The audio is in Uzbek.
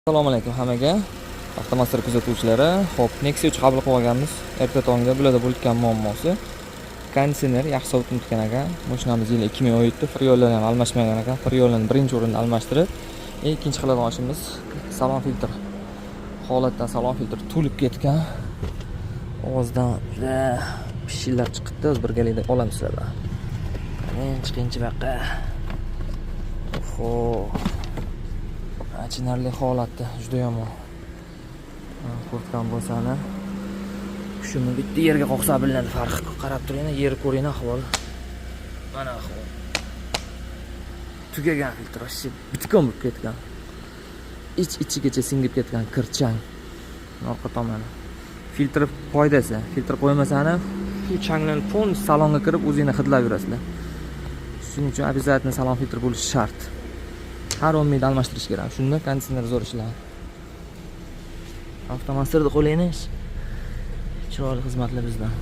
Assalomu alaykum hammaga. Avtomaster kuzatuvchilari. Xo'p, Nexia 3 qabul qilib olganmiz. Erta tongda bularda bo'lgan muammosi. Konditsioner yaxshi sovutib o'tgan ekan. Mashinamiz yili 2017, friollarni ham almashmagan ekan. Friollarni birinchi o'rinda almashtirib, ikkinchi qiladigan ishimiz salon filtr. Holatdan salon filtr to'lib ketgan. Ovozdan pishillar chiqibdi. O'z birgalikda olamiz sizlar. Men chiqinchi baqa. Xo'p. Achinarli holatda, juda yomon. Qo'rqgan bo'lsani, shuni bitta yerga qoqsa bilinadi farqi. Qarab turinglar, yer ko'ring ahvol. Mana ahvol. Tugagan filtr bitkom bo'lib ketgan. Ich-ichigacha singib ketgan kirchang. Orqa tomoni. Filtr foydasi. Filtr qo'ymasani, shu changlarni pon salonga kirib o'zingni hidlab yurasizlar. Shuning uchun обязательно salon filtr bo'lishi shart. Har 10 mingda almashtirish kerak. Shunda konditsioner zo'r ishlaydi. Avtomasterni qo'laymiz. Chiroyli xizmatlar bizdan.